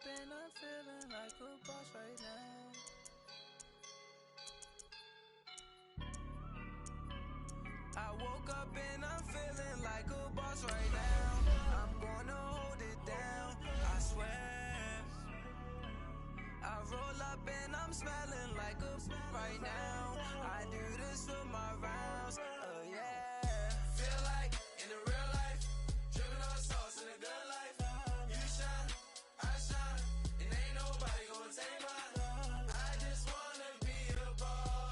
and I'm feeling like a boss right now. I woke up and I'm feeling like a boss right now. I'm gonna hold it down, I swear. I roll up and I'm smelling like a right now. I do this for my rounds, yeah. Feel like in the real life, dripping on sauce in a good life. You shine, I shine, and ain't nobody gonna take mine. I just wanna be a boss.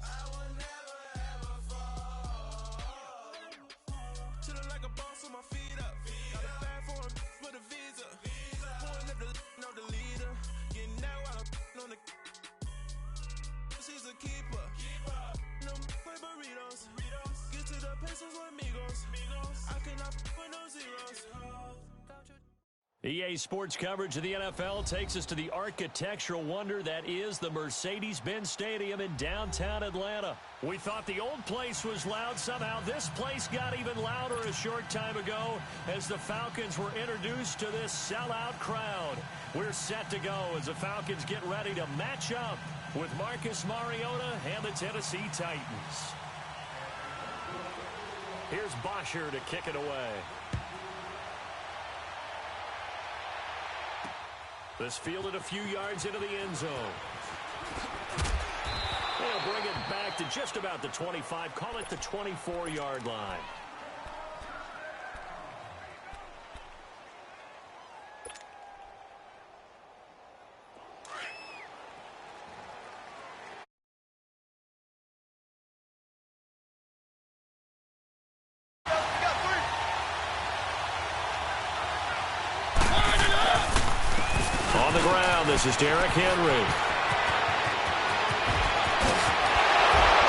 I will never ever fall. Chillin' like a boss with my feet up. Got a bag for him with a visa. Pulling up the know the leader. Getting out while I'm on the. She's a keeper. No play burritos. Get to the pesos with amigos. I cannot with no zeros. EA Sports coverage of the NFL takes us to the architectural wonder that is the Mercedes-Benz Stadium in downtown Atlanta. We thought the old place was loud. Somehow this place got even louder a short time ago as the Falcons were introduced to this sellout crowd. We're set to go as the Falcons get ready to match up with Marcus Mariota and the Tennessee Titans. Here's Bosher to kick it away. This fielded a few yards into the end zone. They'll bring it back to just about the 25. Call it the 24-yard line. On the ground, this is Derrick Henry.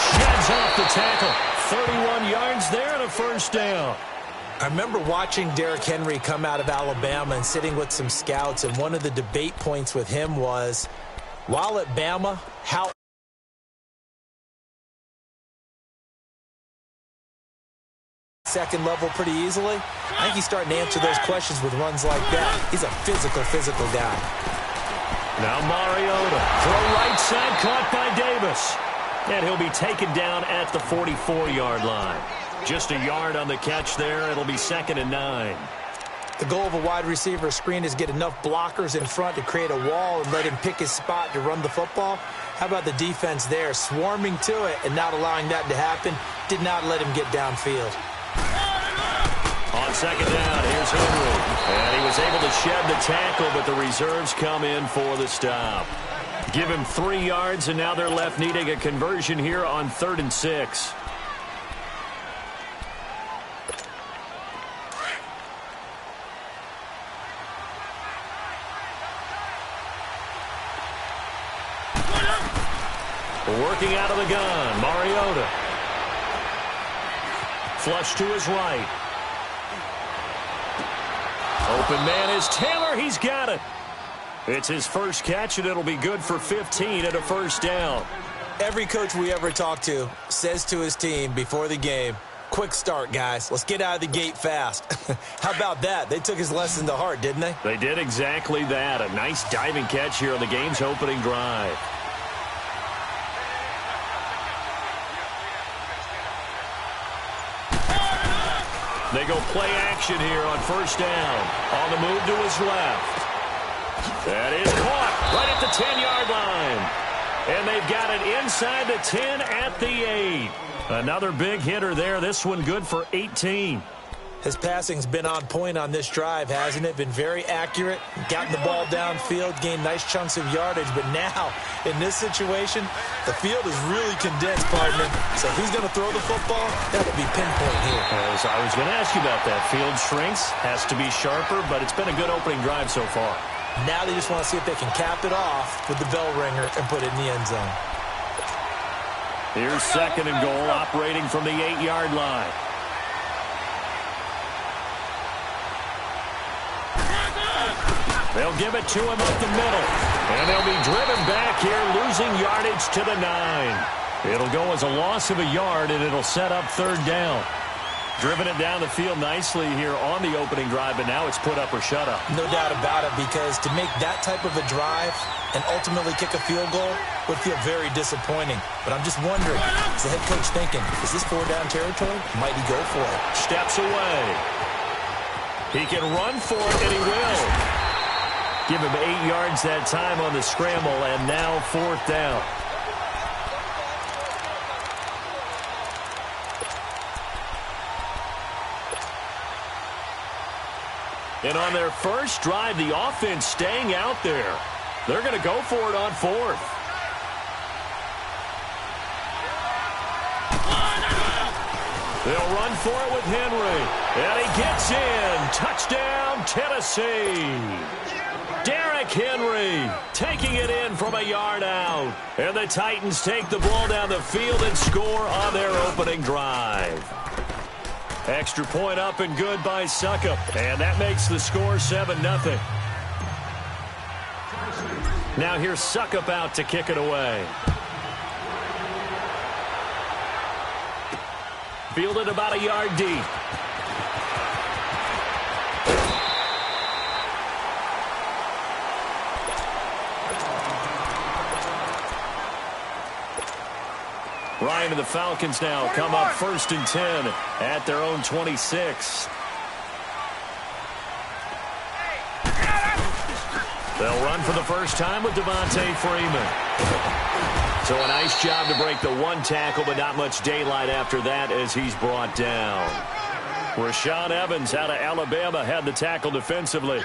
Sheds off the tackle. 31 yards there and a first down. I remember watching Derrick Henry come out of Alabama and sitting with some scouts, and one of the debate points with him was, while at Bama, how second level pretty easily. I think he's starting to answer those questions with runs like that. He's a physical guy. Now Mariota. Throw right side, caught by Davis. And he'll be taken down at the 44-yard line. Just a yard on the catch there. It'll be 2nd and 9. The goal of a wide receiver screen is get enough blockers in front to create a wall and let him pick his spot to run the football. How about the defense there, swarming to it and not allowing that to happen? Did not let him get downfield. On 2nd down, here's Henry. And he was able to shed the tackle, but the reserves come in for the stop. Give him 3 yards, and now they're left needing a conversion here on 3rd and 6. Working out of the gun, Mariota. Flush to his right. Open man is Taylor. He's got it. It's his first catch, and it'll be good for 15 and a first down. Every coach we ever talk to says to his team before the game, quick start, guys. Let's get out of the gate fast. How about that? They took his lesson to heart, didn't they? They did exactly that. A nice diving catch here on the game's opening drive. They go play action here on first down. On the move to his left. That is caught right at the 10-yard line. And they've got it inside the 10 at the 8. Another big hitter there. This one good for 18. His passing's been on point on this drive, hasn't it? Been very accurate, gotten the ball downfield, gained nice chunks of yardage. But now, in this situation, the field is really condensed, partner. So if he's going to throw the football, that'll be pinpoint here. As I was going to ask you about that. Field shrinks, has to be sharper, but it's been a good opening drive so far. Now they just want to see if they can cap it off with the bell ringer and put it in the end zone. Here's 2nd and goal, operating from the 8-yard line. They'll give it to him up the middle. And they'll be driven back here, losing yardage to the 9. It'll go as a loss of a yard, and it'll set up 3rd down. Driven it down the field nicely here on the opening drive, but now it's put up or shut up. No doubt about it, because to make that type of a drive and ultimately kick a field goal would feel very disappointing. But I'm just wondering, is the head coach thinking, is this 4-down territory? Might he go for it? Steps away. He can run for it, and he will. Give him 8 yards that time on the scramble, and now 4th down. And on their first drive, the offense staying out there. They're going to go for it on 4th. They'll run for it with Henry. And he gets in. Touchdown, Tennessee. Derrick Henry taking it in from a yard out. And the Titans take the ball down the field and score on their opening drive. Extra point up and good by Succop. And that makes the score 7-0. Now here's Succop out to kick it away. Fielded about a yard deep. Ryan and the Falcons now come up 1st and 10 at their own 26. They'll run for the first time with Devontae Freeman. So a nice job to break the 1 tackle, but not much daylight after that as he's brought down. Rashaan Evans out of Alabama had the tackle defensively.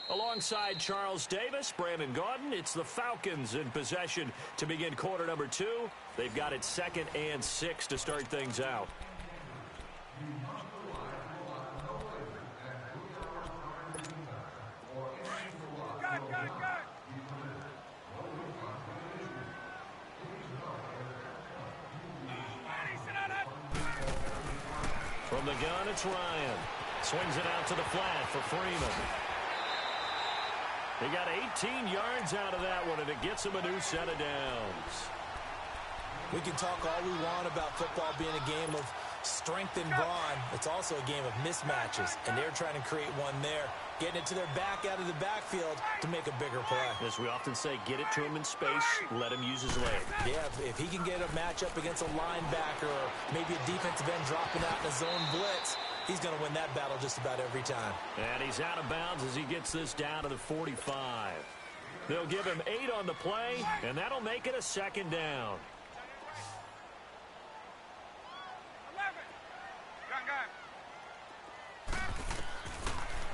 Alongside Charles Davis, Brandon Gaudin, it's the Falcons in possession to begin quarter number 2. They've got it 2nd and 6 to start things out. From the gun, it's Ryan. Swings it out to the flat for Freeman. He got 18 yards out of that one, and it gets him a new set of downs. We can talk all we want about football being a game of strength and brawn. It's also a game of mismatches, and they're trying to create one there, getting it to their back out of the backfield to make a bigger play. As we often say, get it to him in space, let him use his leg. Yeah, if he can get a matchup against a linebacker or maybe a defensive end dropping out in a zone blitz, he's going to win that battle just about every time. And he's out of bounds as he gets this down to the 45. They'll give him 8 on the play, and that'll make it a 2nd down.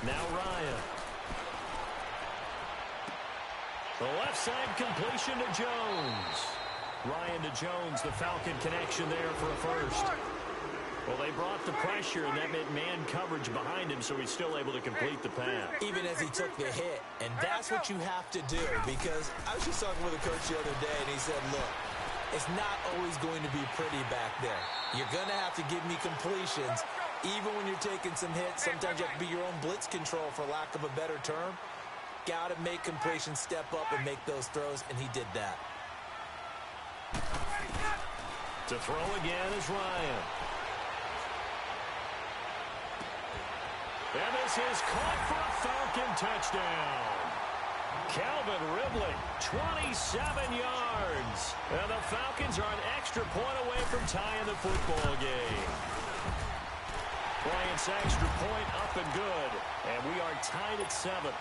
Now Ryan. The left side completion to Jones. Ryan to Jones, the Falcon connection there for a first. Well, they brought the pressure, and that meant man coverage behind him, so he's still able to complete the pass. Even as he took the hit, and that's what you have to do, because I was just talking with a coach the other day, and he said, look, it's not always going to be pretty back there. You're going to have to give me completions. Even when you're taking some hits, sometimes you have to be your own blitz control, for lack of a better term. Got to make completions, step up, and make those throws, and he did that. To throw again is Ryan. And this is caught for a Falcon touchdown. Calvin Ridley, 27 yards. And the Falcons are an extra point away from tying the football game. Bryant's extra point up and good. And we are tied at 7.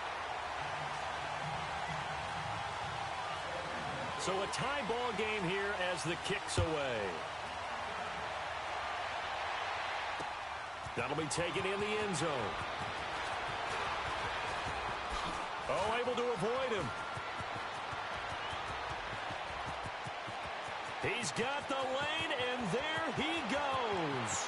So a tie ball game here as the kick's away. That'll be taken in the end zone. Oh, able to avoid him. He's got the lane, and there he goes.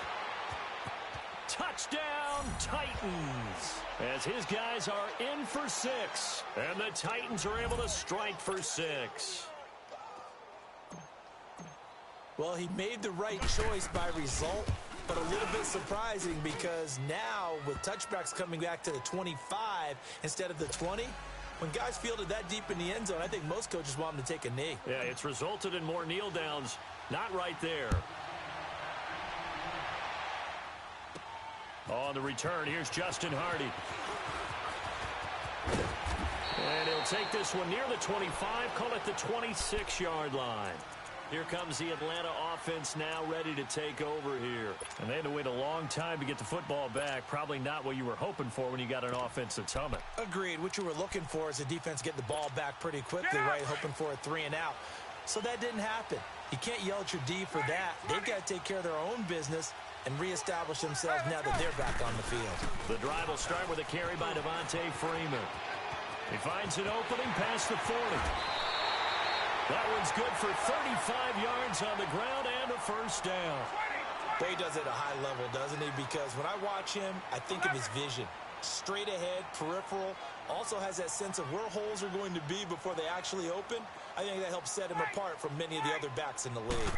Touchdown, Titans. As his guys are in for 6, and the Titans are able to strike for 6. Well, he made the right choice by result, but a little bit surprising because now with touchbacks coming back to the 25 instead of the 20, when guys field it that deep in the end zone, I think most coaches want them to take a knee. Yeah, it's resulted in more kneel downs. Not right there. On the return, here's Justin Hardy. And he'll take this one near the 25, call it the 26-yard line. Here comes the Atlanta offense now ready to take over here. And they had to wait a long time to get the football back. Probably not what you were hoping for when you got an offense that's humming. Agreed. What you were looking for is the defense getting the ball back pretty quickly, right? Hoping for a 3-and-out. So that didn't happen. You can't yell at your D for that. They've got to take care of their own business and reestablish themselves now that they're back on the field. The drive will start with a carry by Devontae Freeman. He finds an opening past the 40. That one's good for 35 yards on the ground and a first down. He does it at a high level, doesn't he? Because when I watch him, I think of his vision. Straight ahead, peripheral, also has that sense of where holes are going to be before they actually open. I think that helps set him apart from many of the other backs in the league.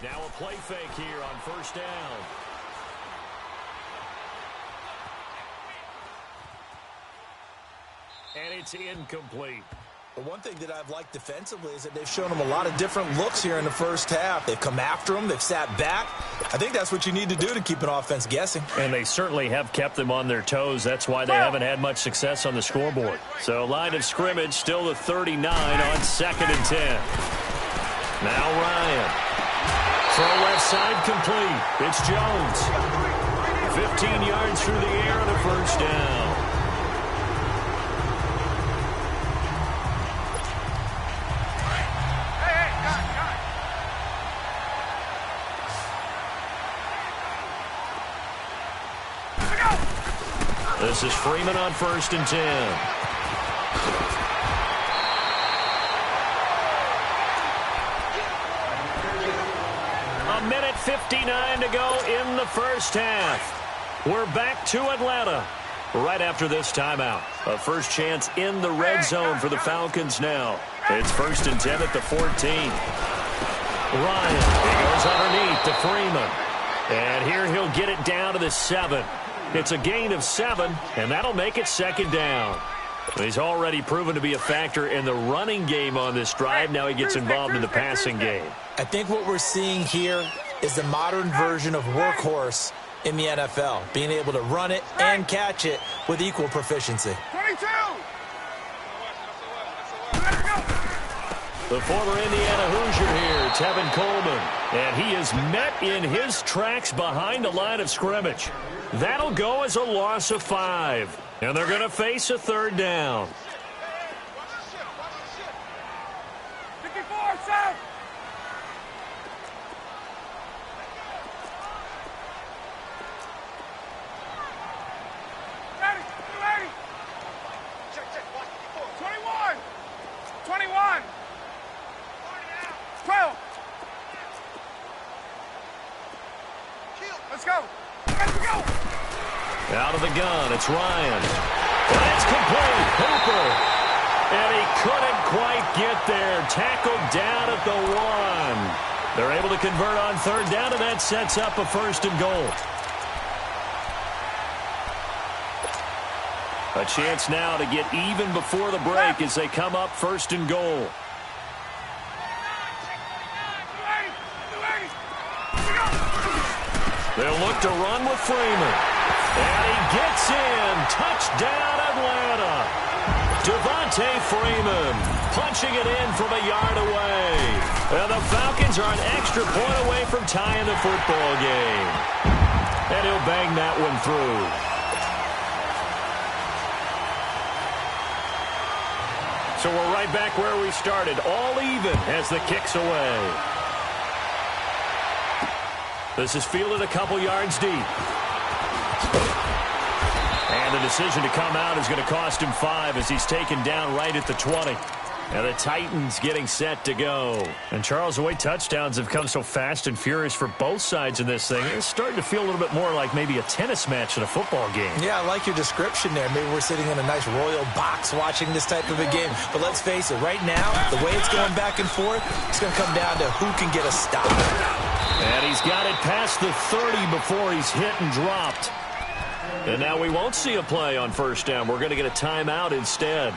Now a play fake here on first down. And it's incomplete. The one thing that I've liked defensively is that they've shown him a lot of different looks here in the first half. They've come after him. They've sat back. I think that's what you need to do to keep an offense guessing. And they certainly have kept them on their toes. That's why they haven't had much success on the scoreboard. So line of scrimmage still the 39 on 2nd and 10. Now Ryan. Throw left side complete. It's Jones. 15 yards through the air and a first down. This is Freeman on 1st and 10. A minute 59 to go in the first half. We're back to Atlanta right after this timeout. A first chance in the red zone for the Falcons now. It's 1st and 10 at the 14. Ryan, he goes underneath to Freeman. And here he'll get it down to the 7. It's a gain of 7, and that'll make it 2nd down. He's already proven to be a factor in the running game on this drive. Now he gets involved in the passing game. I think what we're seeing here is the modern version of workhorse in the NFL, being able to run it and catch it with equal proficiency. 22! The former Indiana Hoosier here, Tevin Coleman. And he is met in his tracks behind the line of scrimmage. That'll go as a loss of 5. And they're going to face a 3rd down. 54, Sam! Check, watch 21! 21! 12! Let's go! Let's go! Out of the gun, it's Ryan. And it's complete. Hooper. And he couldn't quite get there. Tackled down at the 1. They're able to convert on 3rd down, and that sets up a 1st and goal. A chance now to get even before the break as they come up 1st and goal. They'll look to run with Freeman. And he gets in. Touchdown, Atlanta. Devontae Freeman punching it in from a yard away. And the Falcons are an extra point away from tying the football game. And he'll bang that one through. So we're right back where we started. All even as the kick's away. This is fielded a couple yards deep. And the decision to come out is going to cost him 5 as he's taken down right at the 20. And the Titans getting set to go. And Charles, the way touchdowns have come so fast and furious for both sides in this thing, it's starting to feel a little bit more like maybe a tennis match in a football game. Yeah, I like your description there. Maybe we're sitting in a nice royal box watching this type of a game. But let's face it, right now, the way it's going back and forth, it's going to come down to who can get a stop. And he's got it past the 30 before he's hit and dropped. And now we won't see a play on first down. We're going to get a timeout instead,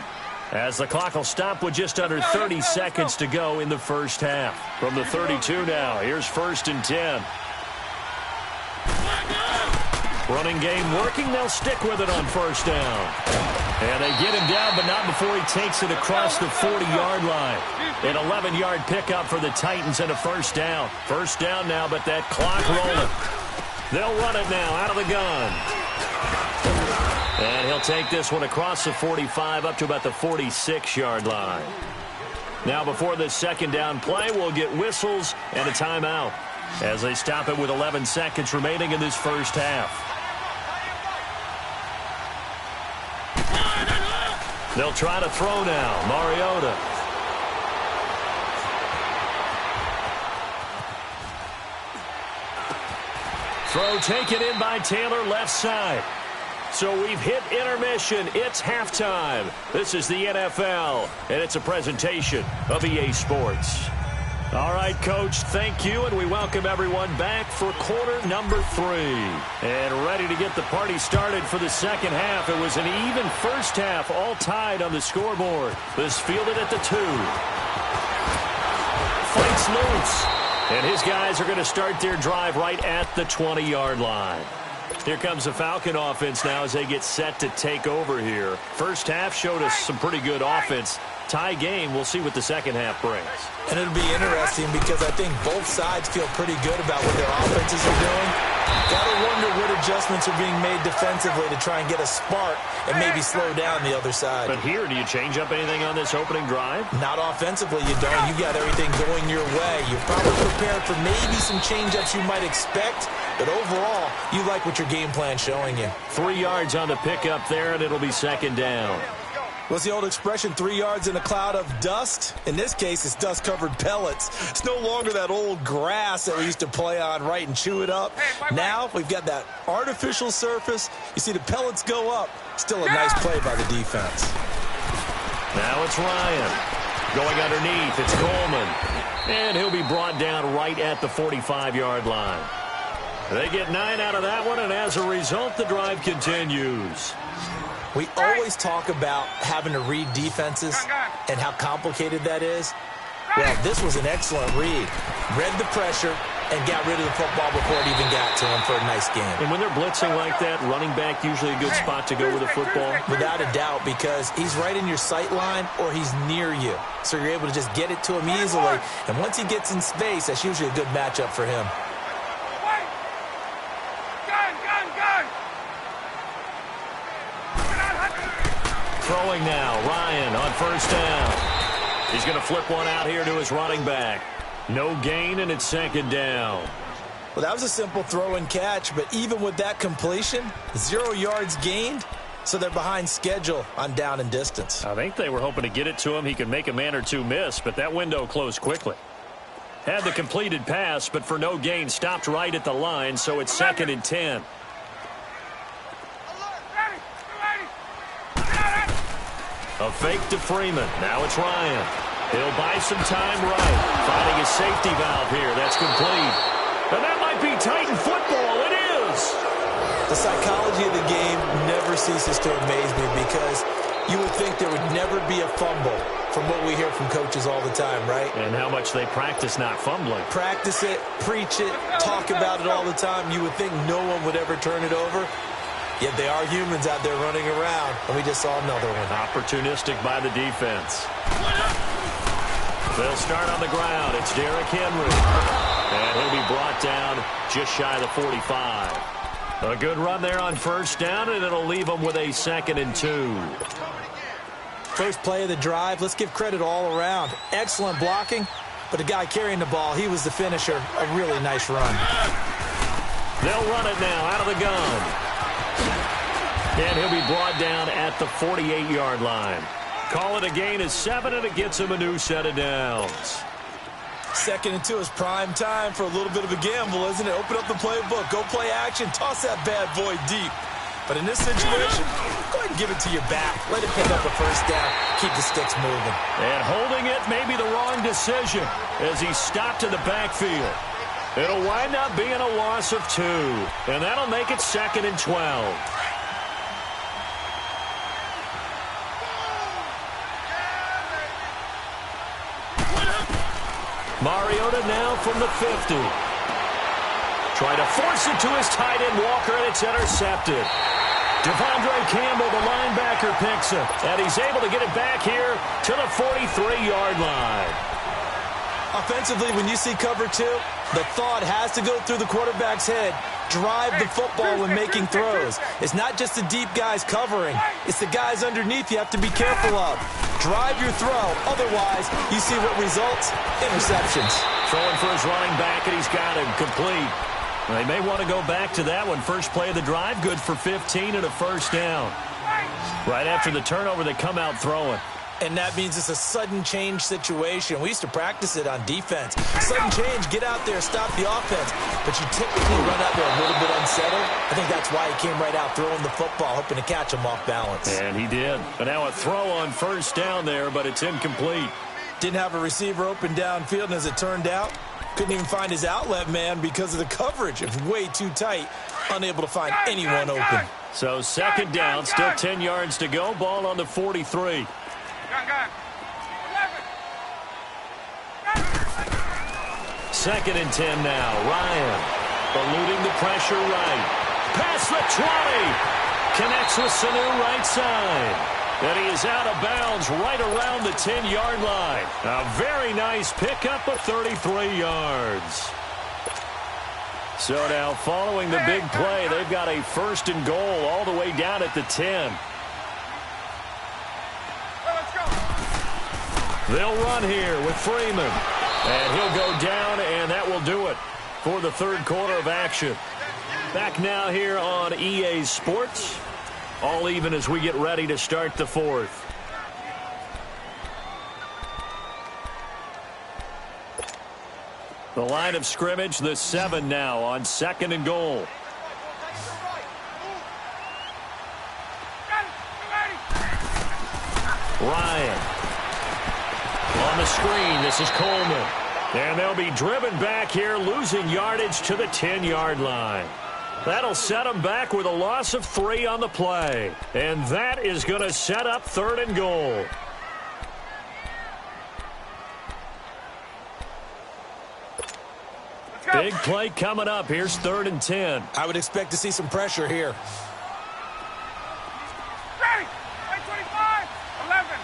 as the clock will stop with just under 30 seconds to go in the first half. From the 32 now, here's 1st and 10. Running game working. They'll stick with it on first down. And they get him down, but not before he takes it across the 40-yard line. An 11-yard pickup for the Titans and a first down. First down now, but that clock rolling. They'll run it now out of the gun. And he'll take this one across the 45 up to about the 46-yard line. Now before this second down play, we'll get whistles and a timeout as they stop it with 11 seconds remaining in this first half. They'll try to throw now. Mariota. Throw taken in by Taylor, left side. So we've hit intermission. It's halftime. This is the NFL, and it's a presentation of EA Sports. All right, Coach, thank you, and we welcome everyone back for quarter number 3. And ready to get the party started for the second half. It was an even first half, all tied on the scoreboard. This fielded at the 2. Fights loose. And his guys are going to start their drive right at the 20-yard line. Here comes the Falcon offense now as they get set to take over here. First half showed us some pretty good offense. Tie game, we'll see what the second half brings. And it'll be interesting because I think both sides feel pretty good about what their offenses are doing. Got to wonder what adjustments are being made defensively to try and get a spark and maybe slow down the other side. But here, do you change up anything on this opening drive? Not offensively, you don't. You got everything going your way. You're probably prepared for maybe some change-ups you might expect, but overall, you like what your game plan's showing you. 3 yards on the pickup there, and it'll be second down. What's the old expression, 3 yards in a cloud of dust? In this case, it's dust-covered pellets. It's no longer that old grass that we used to play on, right, and chew it up. Now we've got that artificial surface. You see the pellets go up. Still a nice play by the defense. Now it's Ryan. Going underneath, it's Coleman. And he'll be brought down right at the 45-yard line. They get 9 out of that one, and as a result, the drive continues. We always talk about having to read defenses and how complicated that is. Well, this was an excellent read. Read the pressure and got rid of the football before it even got to him for a nice game. And when they're blitzing like that, running back usually a good spot to go with the football? Without a doubt, because he's right in your sight line or he's near you. So you're able to just get it to him easily. And once he gets in space, that's usually a good matchup for him. Throwing now, Ryan on first down. He's going to flip one out here to his running back. No gain, and it's second down. Well, that was a simple throw and catch, but even with that completion, 0 yards gained, so they're behind schedule on down and distance. I think they were hoping to get it to him. He could make a man or two miss, but that window closed quickly. Had the completed pass, but for no gain, stopped right at the line, so it's second and 10. A fake to Freeman. Now it's Ryan. He'll buy some time right. Finding a safety valve here. That's complete. And that might be Titan football. It is. The psychology of the game never ceases to amaze me because you would think there would never be a fumble from what we hear from coaches all the time, right? And how much they practice not fumbling. Practice it, preach it, talk about it all the time. You would think no one would ever turn it over. Yet they are humans out there running around, and we just saw another one. Opportunistic by the defense. They'll start on the ground. It's Derrick Henry. And he'll be brought down just shy of the 45. A good run there on first down, and it'll leave them with a second and 2. First play of the drive, let's give credit all around. Excellent blocking, but the guy carrying the ball, he was the finisher. A really nice run. They'll run it now out of the gun. And he'll be brought down at the 48-yard line. Call it a gain of 7, and it gets him a new set of downs. 2nd and 2 is prime time for a little bit of a gamble, isn't it? Open up the playbook, go play action, toss that bad boy deep. But in this situation, go ahead and give it to your back. Let it pick up a first down. Keep the sticks moving. And holding it may be the wrong decision as he stopped in the backfield. It'll wind up being a loss of 2, and that'll make it 2nd and 12. Mariota now from the 50. Trying to force it to his tight end, Walker, and it's intercepted. Devondre Campbell, the linebacker, picks it, and he's able to get it back here to the 43-yard line. Offensively, when you see cover 2, the thought has to go through the quarterback's head. Drive the football when making throws. It's not just the deep guys covering. It's the guys underneath you have to be careful of. Drive your throw. Otherwise, you see what results? Interceptions. Throwing for his running back, and he's got him complete. They may want to go back to that one. First play of the drive, good for 15 and a first down. Right after the turnover, they come out throwing. And that means it's a sudden change situation. We used to practice it on defense. Sudden change, get out there, stop the offense. But you typically run out there a little bit unsettled. I think that's why he came right out throwing the football, hoping to catch him off balance. And he did. But now a throw on first down there, but it's incomplete. Didn't have a receiver open downfield, and as it turned out, couldn't even find his outlet man because of the coverage. It was way too tight, unable to find anyone open. So 2nd down, still 10 yards to go. Ball on the 43. 2nd and 10 now. Ryan eluding the pressure right. Past the 20. Connects with Sanu right side. And he is out of bounds right around the 10-yard line. A very nice pickup of 33 yards. So now following the big play, they've got a 1st and goal all the way down at the 10. They'll run here with Freeman. And he'll go down, and that will do it for the 3rd quarter of action. Back now here on EA Sports. All even as we get ready to start the 4th. The line of scrimmage, the 7 now on 2nd and goal. Ryan. On the screen, this is Coleman. And they'll be driven back here, losing yardage to the 10-yard line. That'll set them back with a loss of 3 on the play. And that is going to set up 3rd and goal. Big play coming up. Here's 3rd and 10. I would expect to see some pressure here. Ready! 25, 11.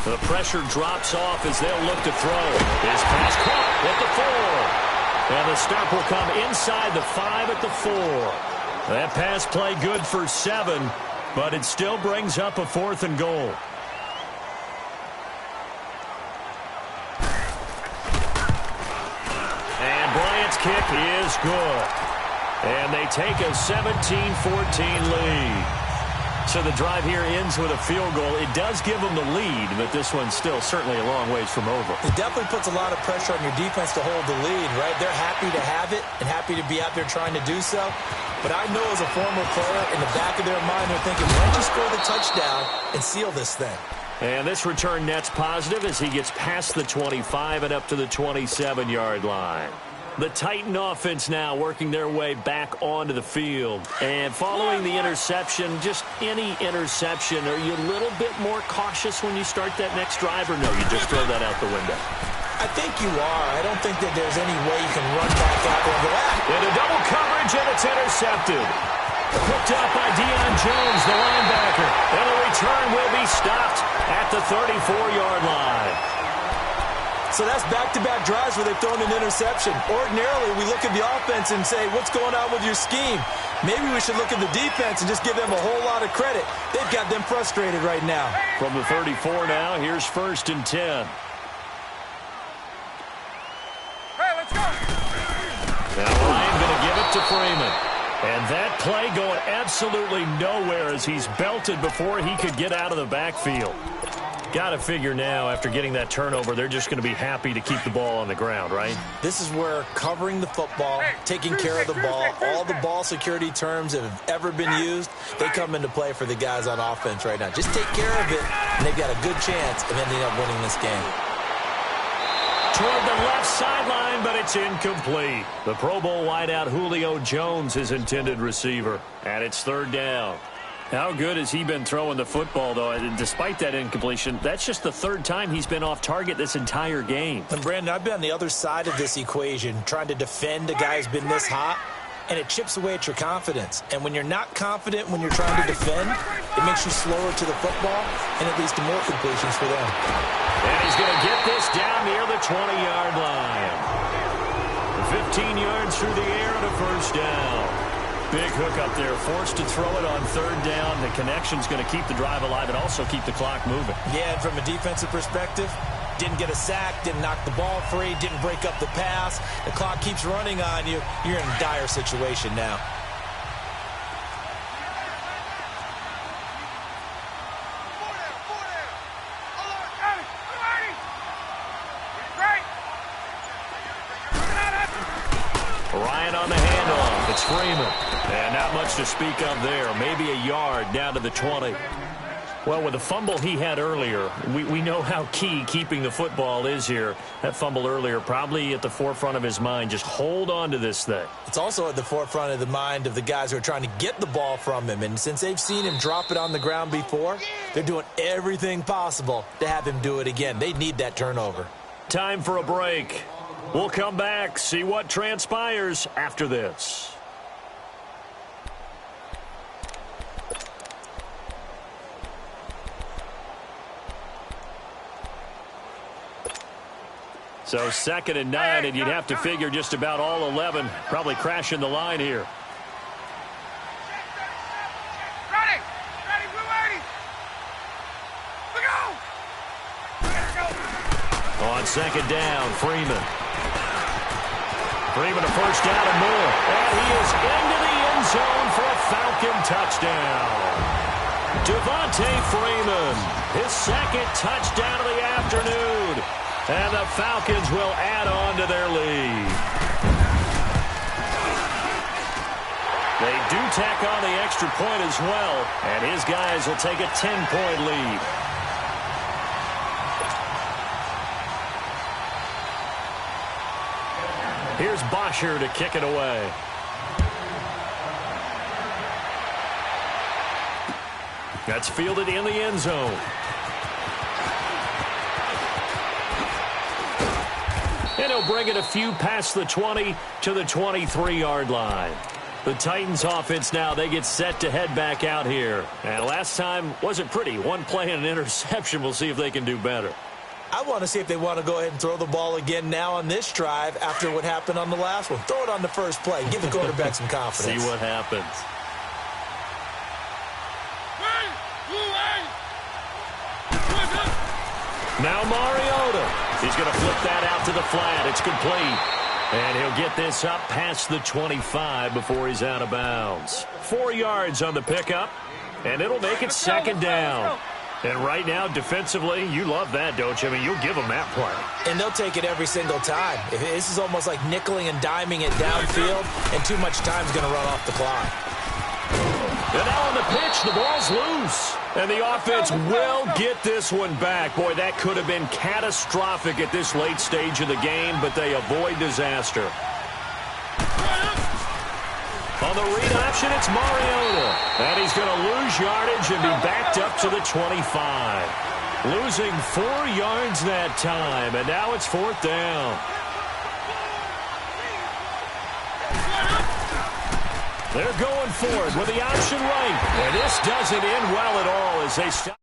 The pressure drops off as they'll look to throw. His pass caught at the 4. And the stop will come inside the 5 at the 4. That pass play good for 7, but it still brings up a 4th and goal. And Bryant's kick is good. And they take a 17-14 lead. So the drive here ends with a field goal. It does give them the lead, but this one's still certainly a long ways from over. It definitely puts a lot of pressure on your defense to hold the lead, right? They're happy to have it and happy to be out there trying to do so. But I know as a former player, in the back of their mind, they're thinking, why don't you score the touchdown and seal this thing? And this return net's positive as he gets past the 25 and up to the 27-yard line. The Titan offense now working their way back onto the field. And following the interception, just any interception, are you a little bit more cautious when you start that next drive, or no, you just throw that out the window? I think you are. I don't think that there's any way you can run back out there and go, into double coverage, and it's intercepted. Picked up by Deion Jones, the linebacker. And the return will be stopped at the 34-yard line. So that's back-to-back drives where they've thrown an interception. Ordinarily, we look at the offense and say, what's going on with your scheme? Maybe we should look at the defense and just give them a whole lot of credit. They've got them frustrated right now. From the 34 now, here's 1st and 10. Hey, let's go. Now Ryan going to give it out to Freeman. And that play going absolutely nowhere as he's belted before he could get out of the backfield. Got to figure now, after getting that turnover, they're just going to be happy to keep the ball on the ground, right? This is where covering the football, taking care of the ball, all the ball security terms that have ever been used, they come into play for the guys on offense right now. Just take care of it, and they've got a good chance of ending up winning this game. Toward the left sideline, but it's incomplete. The Pro Bowl wideout Julio Jones is intended receiver, and it's third down. How good has he been throwing the football, though? And despite that incompletion, that's just the third time he's been off target this entire game. And, Brandon, I've been on the other side of this equation, trying to defend a guy who's been this hot, and it chips away at your confidence. And when you're not confident when you're trying to defend, it makes you slower to the football, and it leads to more completions for them. And he's going to get this down near the 20-yard line. 15 yards through the air and a first down. Big hook up there, forced to throw it on third down. The connection's going to keep the drive alive and also keep the clock moving. Yeah, and from a defensive perspective, didn't get a sack, didn't knock the ball free, didn't break up the pass. The clock keeps running on you. You're in a dire situation now. Ryan on the handoff. It's Freeman. And not much to speak of there. Maybe a yard down to the 20. Well, with the fumble he had earlier, we know how key keeping the football is here. That fumble earlier probably at the forefront of his mind. Just hold on to this thing. It's also at the forefront of the mind of the guys who are trying to get the ball from him. And since they've seen him drop it on the ground before, they're doing everything possible to have him do it again. They need that turnover. Time for a break. We'll come back, see what transpires after this. So 2nd and 9, and you'd have to figure just about all 11 probably crashing the line here. Ready, Blue 80. Go. On 2nd down, Freeman. Freeman a first down and more. And he is into the end zone for a Falcon touchdown. Devontae Freeman, his 2nd touchdown of the afternoon. And the Falcons will add on to their lead. They do tack on the extra point as well, and his guys will take a 10-point lead. Here's Bosher to kick it away. That's fielded in the end zone. And he'll bring it a few past the 20 to the 23-yard line. The Titans offense now, they get set to head back out here. And last time wasn't pretty. One play and an interception. We'll see if they can do better. I want to see if they want to go ahead and throw the ball again now on this drive after what happened on the last one. Throw it on the first play. Give the quarterback some confidence. See what happens. Now Mariota. He's going to flip that out to the flat. It's complete. And he'll get this up past the 25 before he's out of bounds. 4 yards on the pickup, and it'll make it 2nd down. And right now, defensively, you love that, don't you? I mean, you'll give them that play. And they'll take it every single time. This is almost like nickeling and diming it downfield, and too much time's going to run off the clock. And now on the pitch, the ball's loose. And the offense will get this one back. Boy, that could have been catastrophic at this late stage of the game, but they avoid disaster. On the read option, it's Mariota. And he's going to lose yardage and be backed up to the 25. Losing 4 yards that time, and now it's 4th down. They're going for it with the option right. And this doesn't end well at all as they stop.